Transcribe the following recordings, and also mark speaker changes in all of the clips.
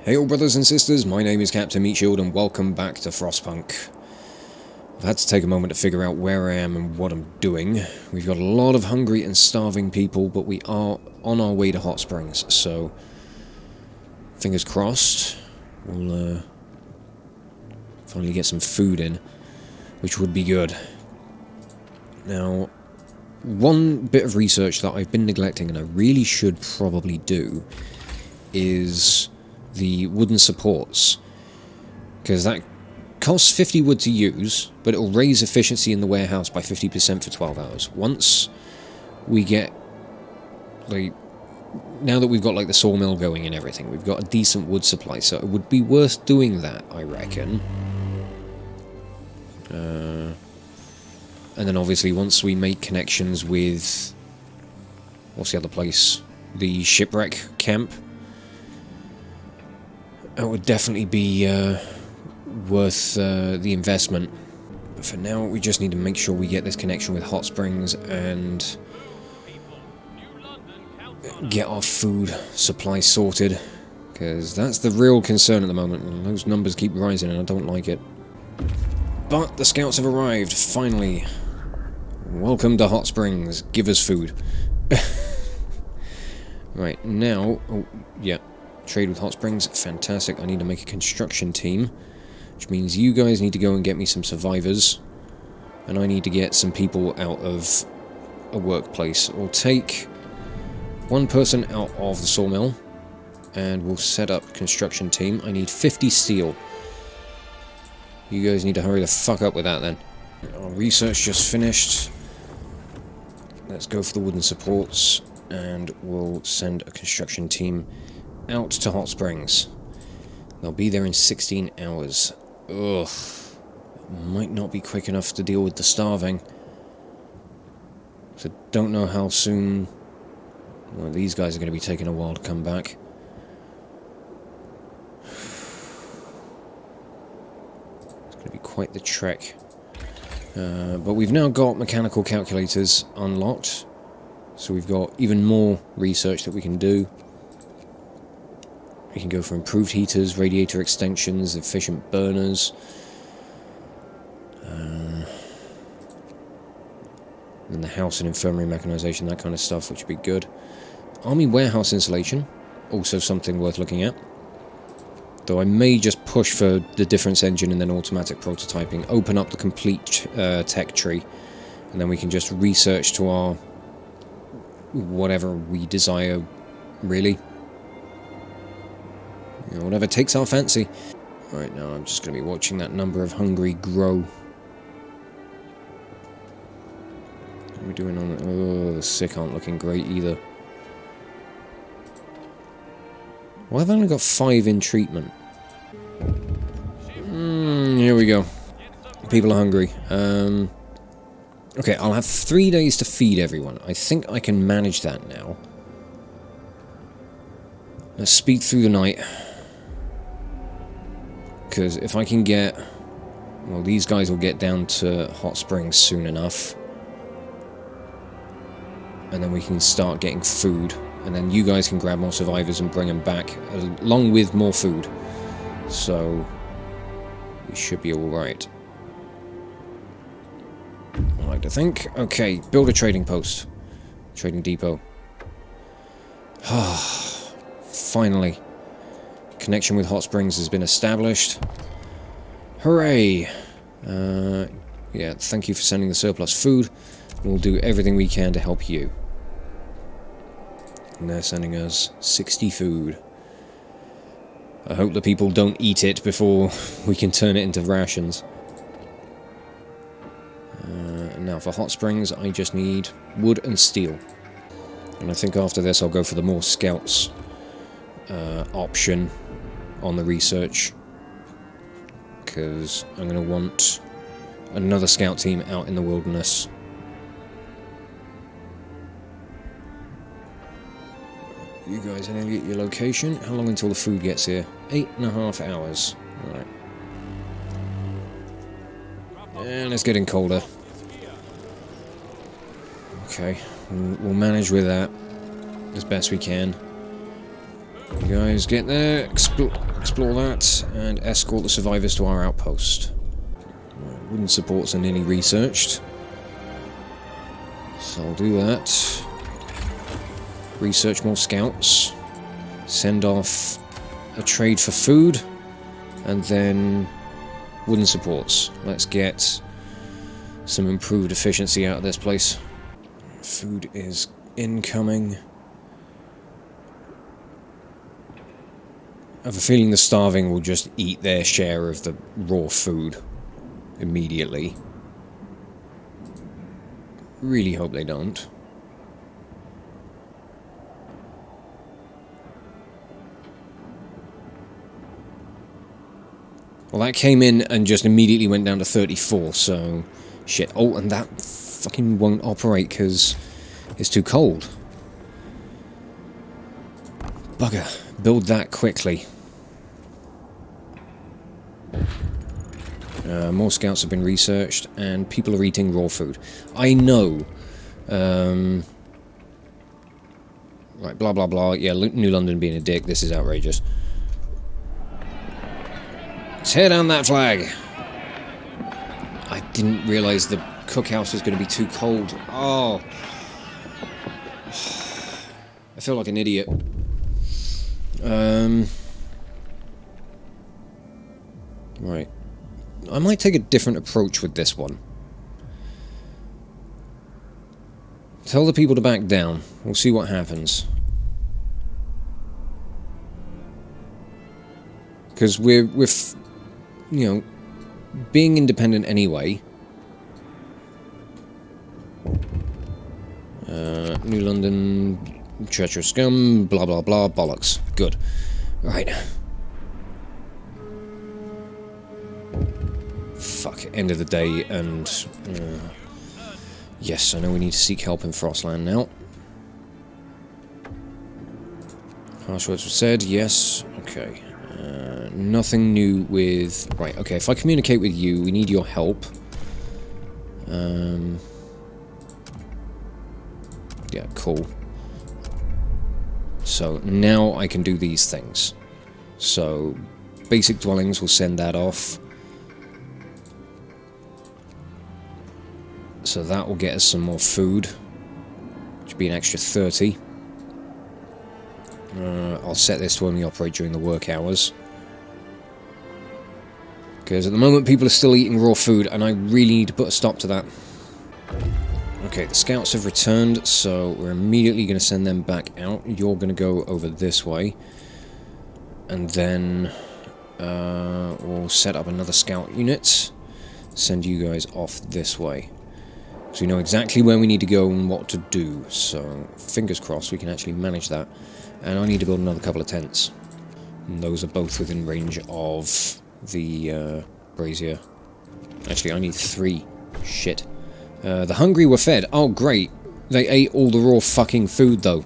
Speaker 1: Hey all brothers and sisters, my name is Captain Meatshield and welcome back to Frostpunk. I've had to take a moment to figure out where I am and what I'm doing. We've got a lot of hungry and starving people, but we are on our way to Hot Springs, so fingers crossed we'll finally get some food in, which would be good. Now, one bit of research that I've been neglecting and I really should probably do is the wooden supports, because that costs 50 wood to use, but it will raise efficiency in the warehouse by 50% for 12 hours. Once we get, like, now that we've got like the sawmill going and everything, we've got a decent wood supply, so it would be worth doing that, I reckon. And then obviously once we make connections with, what's the other place? The shipwreck camp. That would definitely be worth the investment. But for now, we just need to make sure we get this connection with Hot Springs and get our food supply sorted, because that's the real concern at the moment, and those numbers keep rising and I don't like it. But the scouts have arrived, finally. Welcome to Hot Springs, give us food. Right, now, oh, yeah. Trade with Hot Springs, fantastic. I need to make a construction team, which means you guys need to go and get me some survivors, and I need to get some people out of a workplace. We'll take one person out of the sawmill, and we'll set up a construction team. I need 50 steel. You guys need to hurry the fuck up with that then. Our research just finished. Let's go for the wooden supports, and we'll send a construction team out to Hot Springs. They'll be there in 16 hours. Ugh. Might not be quick enough to deal with the starving. So don't know how soon... Well, these guys are going to be taking a while to come back. It's going to be quite the trek. But we've now got mechanical calculators unlocked. So we've got even more research that we can do. We can go for improved heaters, radiator extensions, efficient burners. And the house and infirmary mechanization, that kind of stuff, which would be good. Army warehouse insulation, also something worth looking at. Though I may just push for the difference engine and then automatic prototyping, open up the complete tech tree, and then we can just research to our whatever we desire, really. You know, whatever takes our fancy. Right now I'm just going to be watching that number of hungry grow. What are we doing on it? Oh, the sick aren't looking great either. Well, I've only got 5 in treatment. Here we go. People are hungry. Okay, I'll have 3 days to feed everyone. I think I can manage that now. Let's speed through the night. Because if I can get... Well, these guys will get down to Hot Springs soon enough. And then we can start getting food. And then you guys can grab more survivors and bring them back, along with more food. So, we should be alright. I like to think. Okay, build a trading post. Trading depot. Finally. Connection with Hot Springs has been established. Hooray! Yeah, thank you for sending the surplus food. We'll do everything we can to help you. And they're sending us 60 food. I hope the people don't eat it before we can turn it into rations. And now for Hot Springs, I just need wood and steel. And I think after this I'll go for the more scouts option on the research, because I'm going to want another scout team out in the wilderness. You guys are going to get your location. How long until the food gets here? 8.5 hours. Alright. And it's getting colder. Okay, we'll manage with that as best we can. You guys get there. explore that, and escort the survivors to our outpost. Wooden supports are nearly researched, so I'll do that. Research more scouts. Send off a trade for food, and then wooden supports. Let's get some improved efficiency out of this place. Food is incoming. I have a feeling the starving will just eat their share of the raw food immediately. Really hope they don't. Well, that came in and just immediately went down to 34, so... Shit. Oh, and that fucking won't operate because it's too cold. Bugger. Build that quickly. More scouts have been researched, and people are eating raw food. I know. Right, blah blah blah. Yeah, New London being a dick. This is outrageous. Tear down that flag! I didn't realise the cookhouse was going to be too cold. Oh! I feel like an idiot. Right. I might take a different approach with this one. Tell the people to back down. We'll see what happens. Because we're you know, being independent anyway. New London, treacherous scum, blah blah blah, bollocks. Good. Right. Fuck, end of the day, and... yes, I know we need to seek help in Frostland now. Harsh words were said, yes, okay. Nothing new with... Right, okay, if I communicate with you, we need your help. Yeah, cool. So, now I can do these things. So, basic dwellings, will send that off. So that will get us some more food. Which will be an extra 30. I'll set this to only operate during the work hours. Because at the moment people are still eating raw food, and I really need to put a stop to that. Okay, the scouts have returned, so we're immediately going to send them back out. You're going to go over this way. And then we'll set up another scout unit. Send you guys off this way. So we know exactly where we need to go and what to do. So, fingers crossed we can actually manage that. And I need to build another couple of tents. And those are both within range of the brazier. Actually, I need 3. Shit. The hungry were fed. Oh, great. They ate all the raw fucking food, though.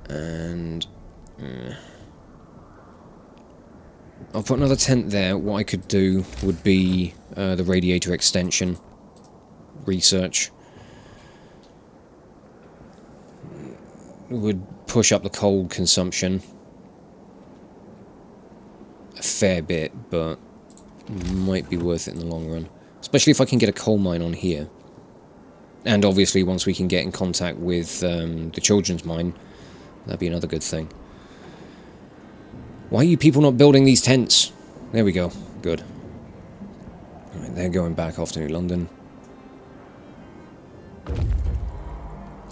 Speaker 1: And... I'll put another tent there. What I could do would be the radiator extension research. It would push up the coal consumption a fair bit, but might be worth it in the long run. Especially if I can get a coal mine on here. And obviously once we can get in contact with the children's mine, that'd be another good thing. Why are you people not building these tents? There we go. Good. Right, they're going back off to New London.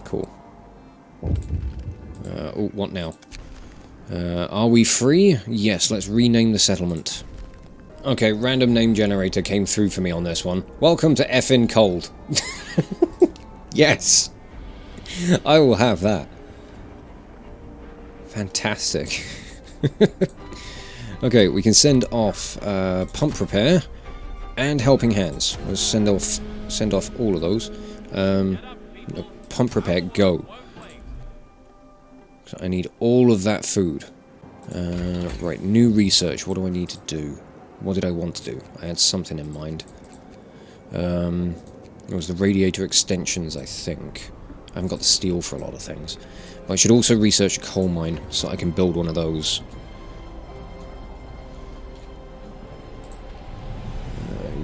Speaker 1: Cool. Oh, what now? Are we free? Yes, let's rename the settlement. Okay, random name generator came through for me on this one. Welcome to effin' cold. Yes! I will have that. Fantastic. Okay, we can send off pump repair and helping hands. Let's send off all of those. Pump repair, go. So I need all of that food. Right, new research. What do I need to do? What did I want to do? I had something in mind. It was the radiator extensions, I think. I haven't got the steel for a lot of things. I should also research a coal mine so I can build one of those.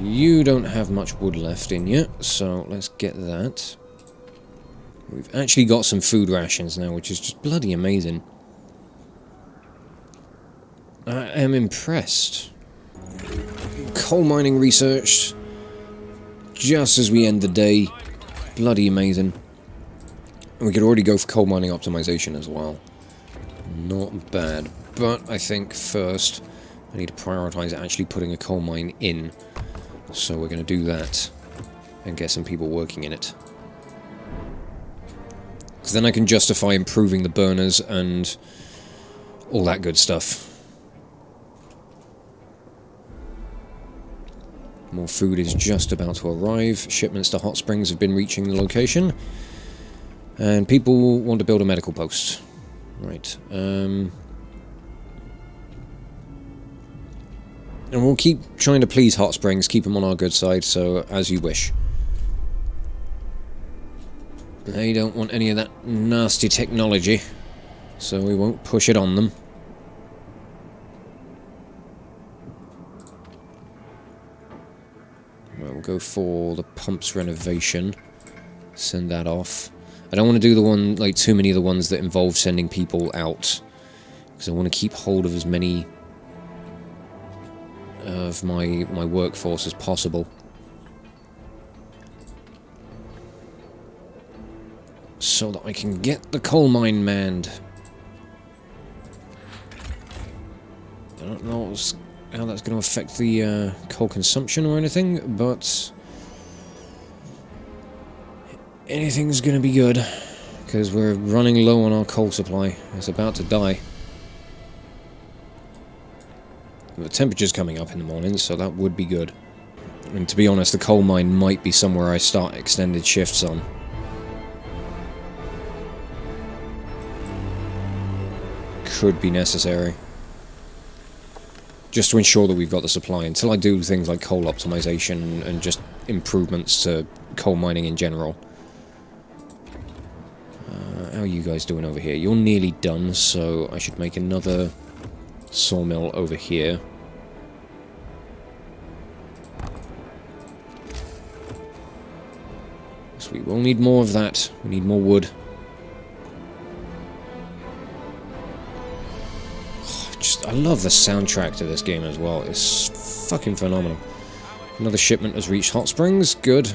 Speaker 1: You don't have much wood left in you, so let's get that. We've actually got some food rations now, which is just bloody amazing. I am impressed. Coal mining researched just as we end the day. Bloody amazing. And we could already go for coal mining optimization as well. Not bad. But I think first I need to prioritize actually putting a coal mine in. So we're going to do that and get some people working in it. Because then I can justify improving the burners and all that good stuff. More food is just about to arrive. Shipments to Hot Springs have been reaching the location. And people want to build a medical post. Right. And we'll keep trying to please Hot Springs, keep them on our good side, so as you wish. They don't want any of that nasty technology, so we won't push it on them. Right, we'll go for the pumps renovation. Send that off. I don't want to do the one, like, too many of the ones that involve sending people out, because I want to keep hold of as many of my workforce as possible. So that I can get the coal mine manned. I don't know how that's going to affect the coal consumption or anything, but anything's going to be good, because we're running low on our coal supply. It's about to die. The temperature's coming up in the morning, so that would be good. And to be honest, the coal mine might be somewhere I start extended shifts on. Could be necessary. Just to ensure that we've got the supply, until I do things like coal optimization and just improvements to coal mining in general. How are you guys doing over here? You're nearly done, so I should make another sawmill over here. So we will need more of that. We need more wood. I love the soundtrack to this game as well. It's fucking phenomenal. Another shipment has reached Hot Springs. Good.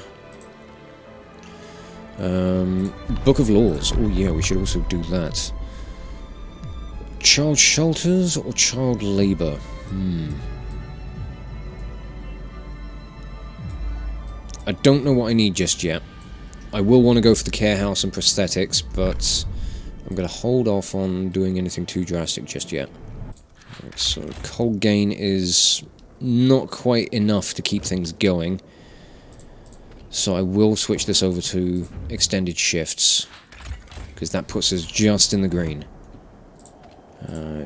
Speaker 1: Book of Laws. Oh yeah, we should also do that. Child shelters or child labour? I don't know what I need just yet. I will want to go for the care house and prosthetics, but I'm going to hold off on doing anything too drastic just yet. Right, so coal gain is not quite enough to keep things going. So I will switch this over to extended shifts, because that puts us just in the green.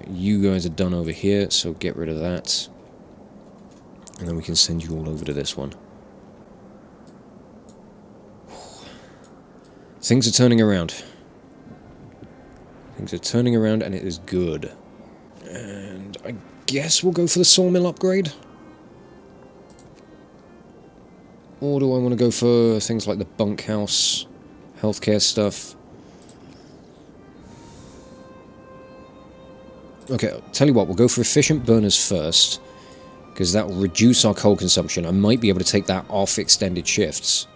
Speaker 1: You guys are done over here, so get rid of that. And then we can send you all over to this one. Things are turning around. Things are turning around, and it is good. And I guess we'll go for the sawmill upgrade. Or do I want to go for things like the bunkhouse, healthcare stuff? Okay, I'll tell you what, we'll go for efficient burners first, because that will reduce our coal consumption. I might be able to take that off extended shifts.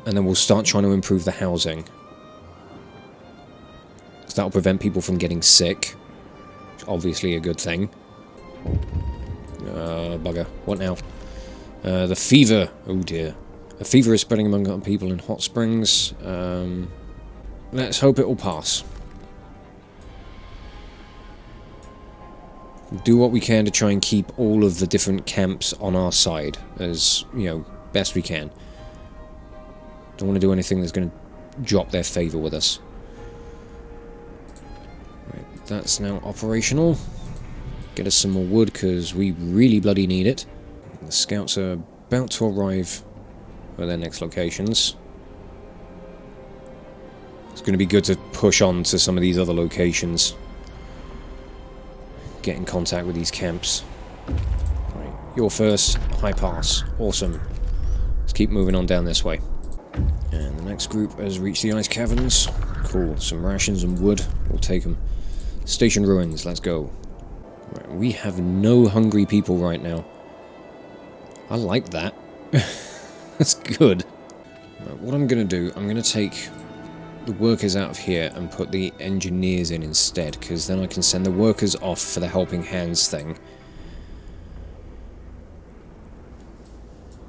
Speaker 1: And then we'll start trying to improve the housing. Because that will prevent people from getting sick. Which is obviously a good thing. Bugger. What now? The fever. Oh dear. A fever is spreading among people in Hot Springs. Let's hope it will pass. Do what we can to try and keep all of the different camps on our side. As, you know, best we can. Don't want to do anything that's going to drop their favour with us. Right, that's now operational. Get us some more wood, because we really bloody need it. The scouts are about to arrive at their next locations. Let's going to be good to push on to some of these other locations. Get in contact with these camps. Right, you're first. High pass. Awesome. Let's keep moving on down this way. And the next group has reached the ice caverns. Cool. Some rations and wood. We'll take them. Station ruins. Let's go. Right, we have no hungry people right now. I like that. That's good. Right, what I'm going to do, I'm going to take the workers out of here and put the engineers in instead, because then I can send the workers off for the helping hands thing.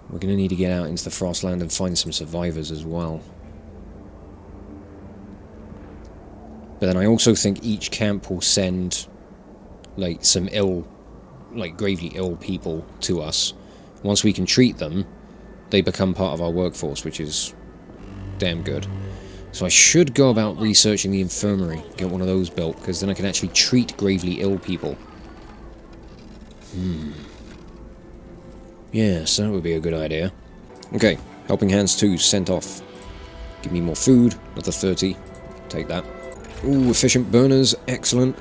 Speaker 1: We're going to need to get out into the Frostland and find some survivors as well. But then I also think each camp will send, like, some gravely ill people to us. Once we can treat them, they become part of our workforce, which is damn good. So I should go about researching the infirmary, get one of those built, because then I can actually treat gravely ill people. Yes, that would be a good idea. Okay, Helping Hands 2 sent off. Give me more food, another 30. Take that. Ooh, efficient burners, excellent.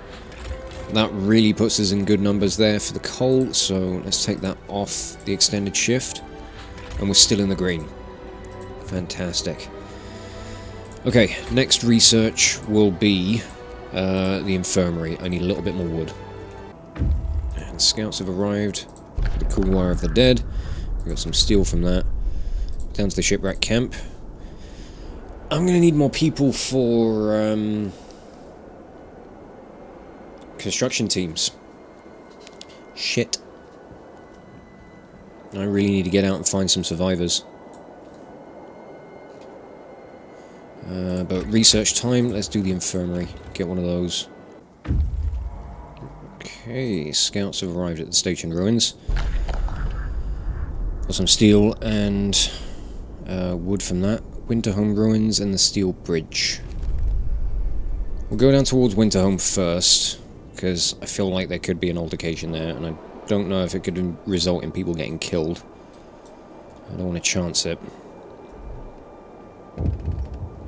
Speaker 1: That really puts us in good numbers there for the coal, so let's take that off the extended shift. And we're still in the green. Fantastic. Okay, next research will be the infirmary. I need a little bit more wood. And scouts have arrived. The cool wire of the dead. We got some steel from that. Down to the shipwreck camp. I'm going to need more people for construction teams. Shit. I really need to get out and find some survivors. But research time, let's do the infirmary. Get one of those. Okay, scouts have arrived at the station ruins. Got some steel and wood from that. Winterhome ruins and the steel bridge. We'll go down towards Winterhome first, because I feel like there could be an altercation there, and I don't know if it could result in people getting killed. I don't want to chance it.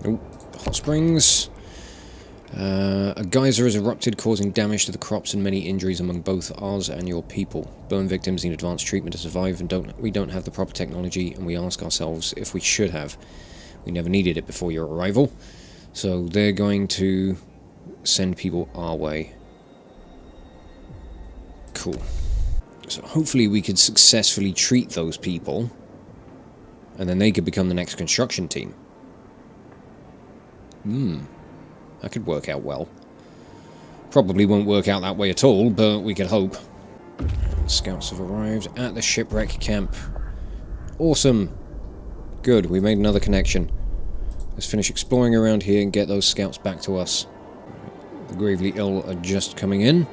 Speaker 1: Oh, hot springs. A geyser has erupted, causing damage to the crops and many injuries among both ours and your people. Burn victims need advanced treatment to survive, and we don't have the proper technology, and we ask ourselves if we should have. We never needed it before your arrival, so they're going to send people our way. Cool. So hopefully we could successfully treat those people, and then they could become the next construction team. That could work out well. Probably won't work out that way at all, but we could hope. Scouts have arrived at the shipwreck camp. Awesome. Good, we made another connection. Let's finish exploring around here and get those scouts back to us. The gravely ill are just coming in.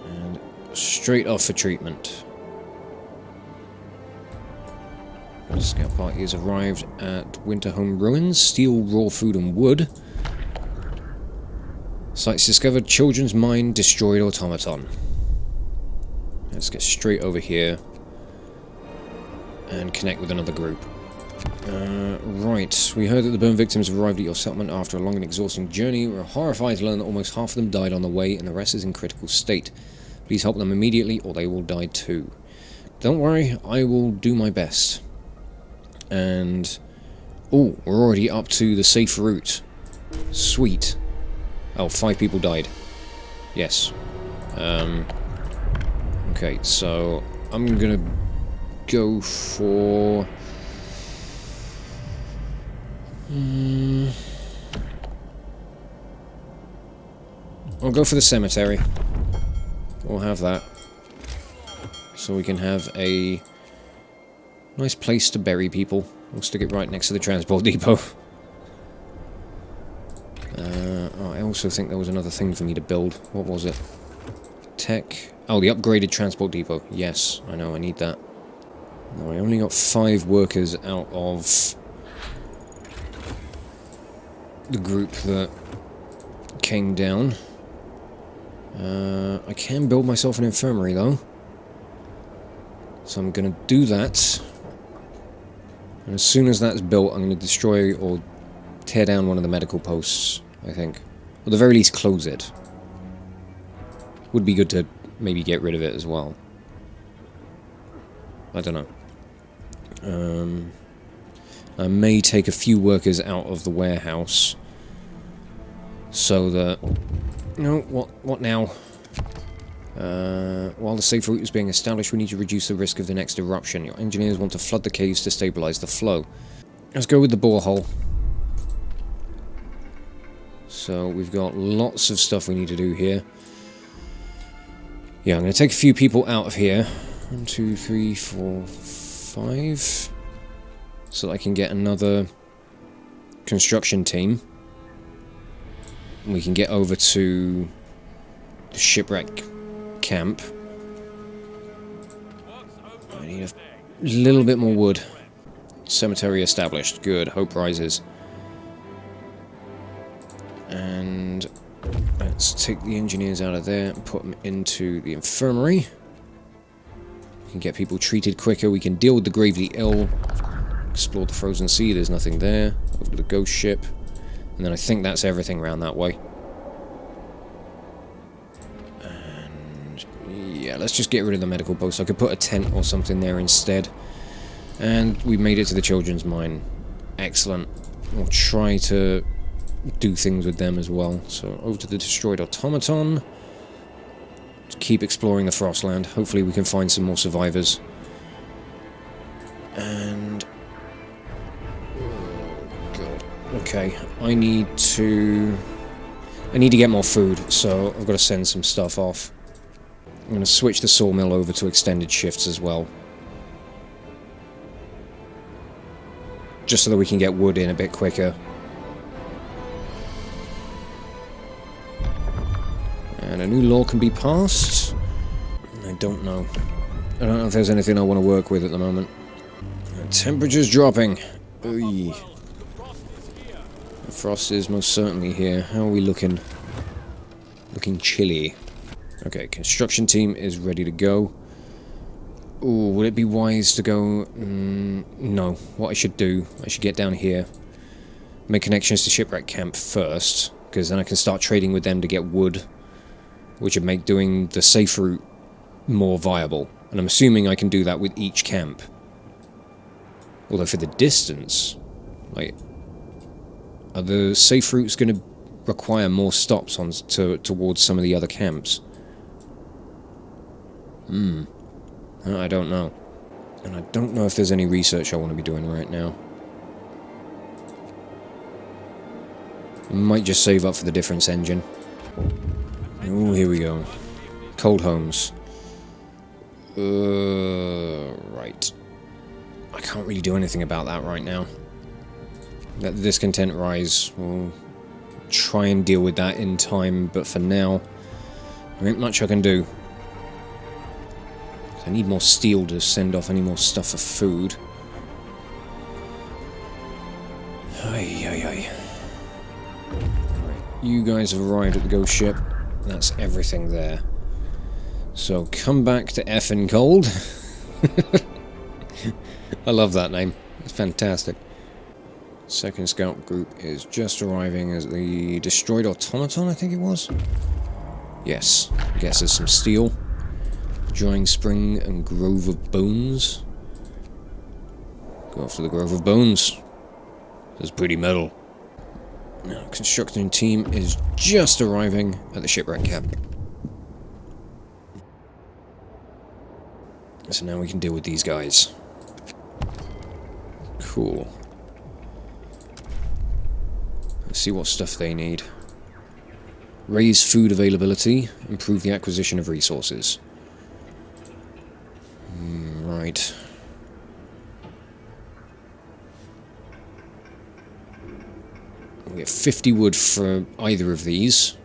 Speaker 1: And straight off for treatment. The scout party has arrived at Winterhome ruins. Steel, raw food and wood. Sites discovered. Children's mine, destroyed automaton. Let's get straight over here and connect with another group. Right, we heard that the burn victims have arrived at your settlement after a long and exhausting journey. We're horrified to learn that almost half of them died on the way and the rest is in critical state. Please help them immediately or they will die too. Don't worry, I will do my best. And... oh, we're already up to the safe route. Sweet. Oh, 5 people died. Yes. Okay, so I'm gonna go for... I'll go for the cemetery. We'll have that. So we can have a nice place to bury people. We'll stick it right next to the transport depot. I also think there was another thing for me to build. What was it? Tech. Oh, the upgraded transport depot. Yes, I know, I need that. No, I only got 5 workers out of the group that came down. I can build myself an infirmary, though. So I'm going to do that. And as soon as that's built, I'm going to destroy or tear down one of the medical posts, I think. Or at the very least, close it. Would be good to maybe get rid of it as well. I don't know. I may take a few workers out of the warehouse so that... No, what now? While the safe route is being established, we need to reduce the risk of the next eruption. Your engineers want to flood the caves to stabilize the flow. Let's go with the borehole. So we've got lots of stuff we need to do here. Yeah, I'm going to take a few people out of here. 1, 2, 3, 4, 5. So that I can get another construction team. We can get over to the shipwreck camp. I need a little bit more wood. Cemetery established. Good. Hope rises. And let's take the engineers out of there and put them into the infirmary. We can get people treated quicker. We can deal with the gravely ill. Explore the frozen sea. There's nothing there. Over to the ghost ship. And then I think that's everything around that way. And yeah, let's just get rid of the medical post. I could put a tent or something there instead. And we made it to the children's mine. Excellent. We'll try to do things with them as well. So over to the destroyed automaton. Just keep exploring the Frostland. Hopefully we can find some more survivors. And... oh god. Okay, I need to get more food, so I've got to send some stuff off. I'm going to switch the sawmill over to extended shifts as well. Just so that we can get wood in a bit quicker. And a new law can be passed. I don't know. I don't know if there's anything I want to work with at the moment. The temperature's dropping. Oy. The frost is most certainly here. How are we looking? Looking chilly. Okay, construction team is ready to go. Ooh, would it be wise to go... no. What I should do, I should get down here. Make connections to shipwreck camp first, because then I can start trading with them to get wood, which would make doing the safe route more viable. And I'm assuming I can do that with each camp. Although for the distance, like, are the safe routes going to require more stops on towards some of the other camps? I don't know. And I don't know if there's any research I want to be doing right now. I might just save up for the difference engine. Oh, here we go. Cold homes. Right. I can't really do anything about that right now. Let the discontent rise. We'll try and deal with that in time, but for now, there ain't much I can do. I need more steel to send off any more stuff for food. Right, you guys have arrived at the ghost ship. That's everything there. So come back to effing cold. I love that name. It's fantastic. Second scout group is just arriving as the destroyed automaton, I think it was. Yes, I guess there's some steel. Drying Spring and Grove of Bones. Go after the Grove of Bones. There's pretty metal. Now, construction team is just arriving at the shipwreck camp. So now we can deal with these guys. Cool. Let's see what stuff they need. Raise food availability. Improve the acquisition of resources. Right. We get 50 wood for either of these.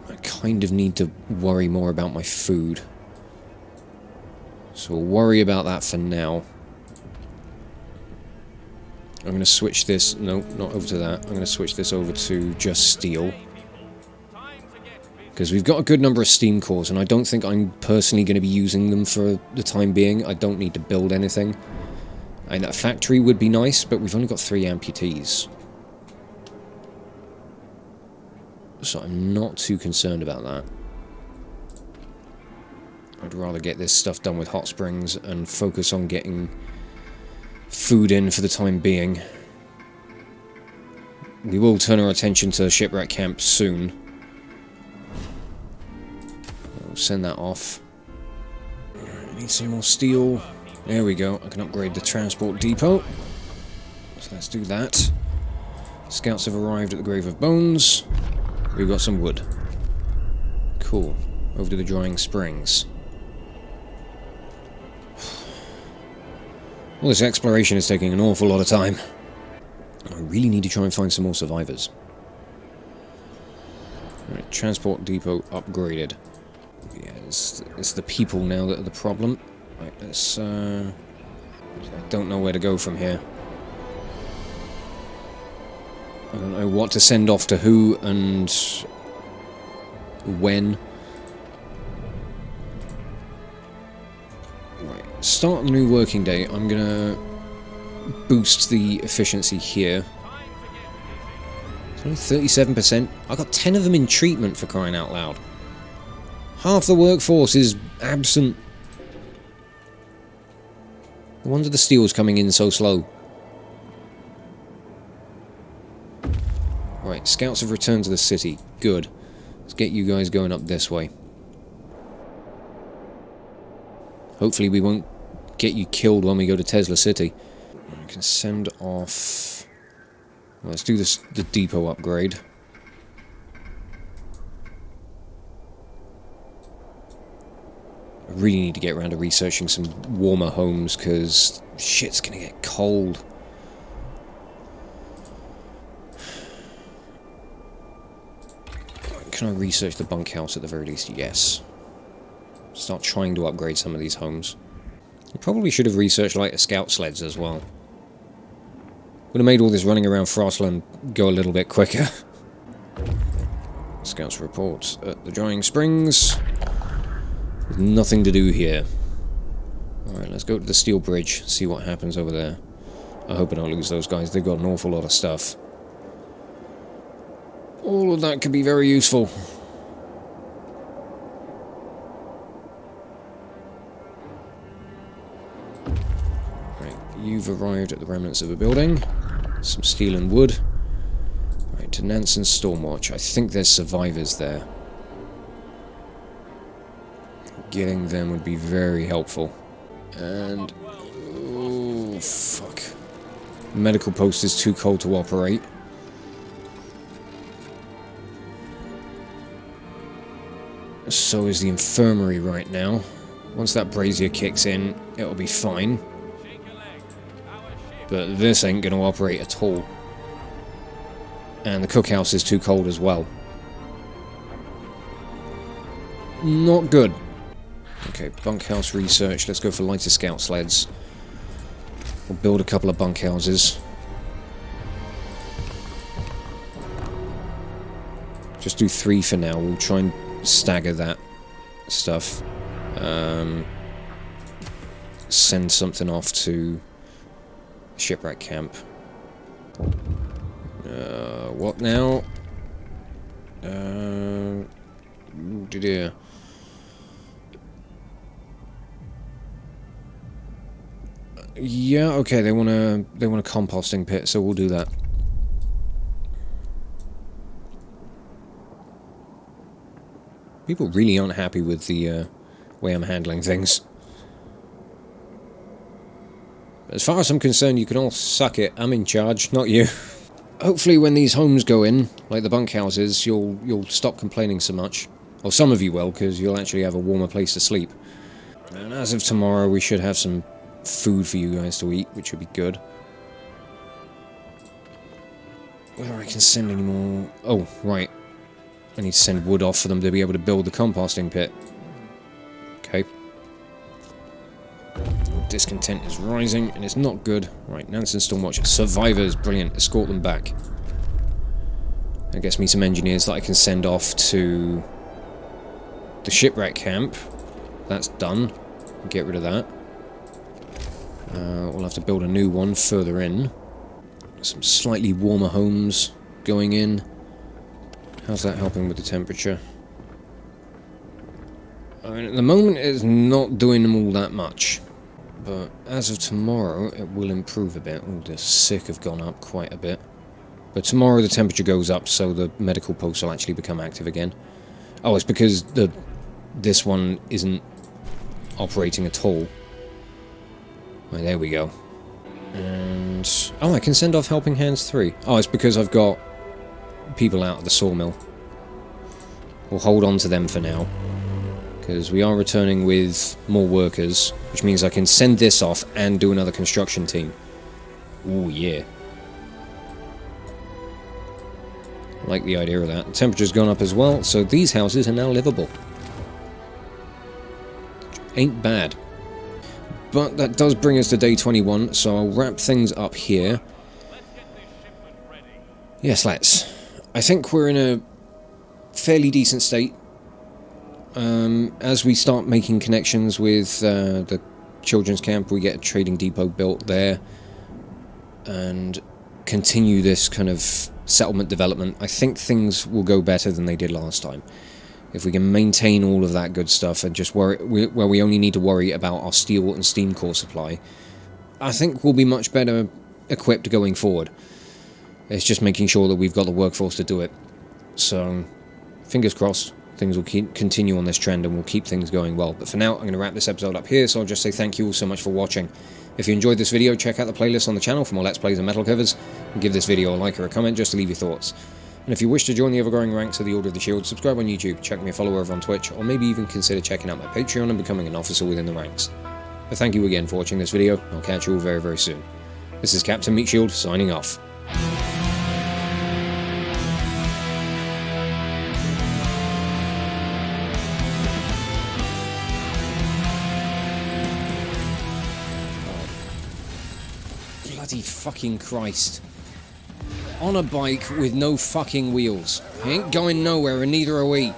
Speaker 1: I kind of need to worry more about my food. So we'll worry about that for now. I'm going to switch this... no, not over to that. I'm going to switch this over to just steel. Because we've got a good number of steam cores, and I don't think I'm personally going to be using them for the time being. I don't need to build anything. And a factory would be nice, but we've only got 3 amputees. So I'm not too concerned about that. I'd rather get this stuff done with hot springs and focus on getting food in for the time being. We will turn our attention to shipwreck camp soon. We'll send that off. I need some more steel. There we go. I can upgrade the transport depot. So let's do that. Scouts have arrived at the Grave of Bones. We've got some wood. Cool. Over to the drying springs. All this exploration is taking an awful lot of time. I really need to try and find some more survivors. Right, transport depot upgraded. Yeah, it's the people now that are the problem. Right, let's... I don't know where to go from here. I don't know what to send off to who and when. Right, start the new working day. I'm gonna boost the efficiency here. It's only 37%. I got 10 of them in treatment, for crying out loud. Half the workforce is absent. No wonder the steel's coming in so slow. Right, scouts have returned to the city. Good. Let's get you guys going up this way. Hopefully we won't get you killed when we go to Tesla City. I can send off... Well, let's do this, the depot upgrade. I really need to get around to researching some warmer homes, because shit's gonna get cold. Can I research the bunkhouse at the very least? Yes. Start trying to upgrade some of these homes. I probably should have researched lighter scout sleds as well. Would have made all this running around Frostland go a little bit quicker. Scouts reports at the drying springs. There's nothing to do here. Alright, let's go to the steel bridge, see what happens over there. I hope I don't lose those guys. They've got an awful lot of stuff. All of that could be very useful. Right, you've arrived at the remnants of a building. Some steel and wood. Right, to Nansen Stormwatch. I think there's survivors there. Getting them would be very helpful. And... oh, fuck. The medical post is too cold to operate. So is the infirmary right now. Once that brazier kicks in, it'll be fine. But this ain't going to operate at all. And the cookhouse is too cold as well. Not good. Okay, bunkhouse research. Let's go for lighter scout sleds. We'll build a couple of bunkhouses. Just do 3 for now. We'll try and stagger that stuff. Send something off to shipwreck camp. What now? Dear. Yeah, okay, they want a composting pit, so we'll do that. People really aren't happy with the way I'm handling things. As far as I'm concerned, you can all suck it. I'm in charge, not you. Hopefully when these homes go in, like the bunkhouses, you'll stop complaining so much. Or some of you will, because you'll actually have a warmer place to sleep. And as of tomorrow, we should have some food for you guys to eat, which would be good. Whether I can send any more... oh, right. I need to send wood off for them to be able to build the composting pit. Okay. Discontent is rising, and it's not good. Right, Nansen Stormwatch. Survivors, brilliant. Escort them back. That gets me some engineers that I can send off to The shipwreck camp. That's done. Get rid of that. We'll have to build a new one further in. Some slightly warmer homes going in. How's that helping with the temperature? I mean, at the moment it's not doing them all that much. But as of tomorrow, it will improve a bit. Oh, the sick have gone up quite a bit. But tomorrow the temperature goes up, so the medical posts will actually become active again. Oh, it's because this one isn't operating at all. Right, there we go. And... oh, I can send off Helping Hands 3. Oh, it's because I've got people out of the sawmill. We'll hold on to them for now. Because we are returning with more workers, which means I can send this off and do another construction team. Ooh, yeah. I like the idea of that. The temperature's gone up as well, so these houses are now livable. Ain't bad. But that does bring us to day 21, so I'll wrap things up here. Yes, let's. I think we're in a fairly decent state. As we start making connections with the children's camp, we get a trading depot built there. And continue this kind of settlement development. I think things will go better than they did last time. If we can maintain all of that good stuff and just where we only need to worry about our steel and steam core supply, I think we'll be much better equipped going forward. It's just making sure that we've got the workforce to do it. So, fingers crossed, things will continue on this trend and we'll keep things going well. But for now, I'm going to wrap this episode up here, so I'll just say thank you all so much for watching. If you enjoyed this video, check out the playlist on the channel for more Let's Plays and metal covers, and give this video a like or a comment just to leave your thoughts. And if you wish to join the ever-growing ranks of the Order of the Shield, subscribe on YouTube, check me a follow over on Twitch, or maybe even consider checking out my Patreon and becoming an officer within the ranks. But thank you again for watching this video, I'll catch you all very, very soon. This is Captain Meatshield, signing off. Oh. Bloody fucking Christ. On a bike with no fucking wheels. He ain't going nowhere and neither are we.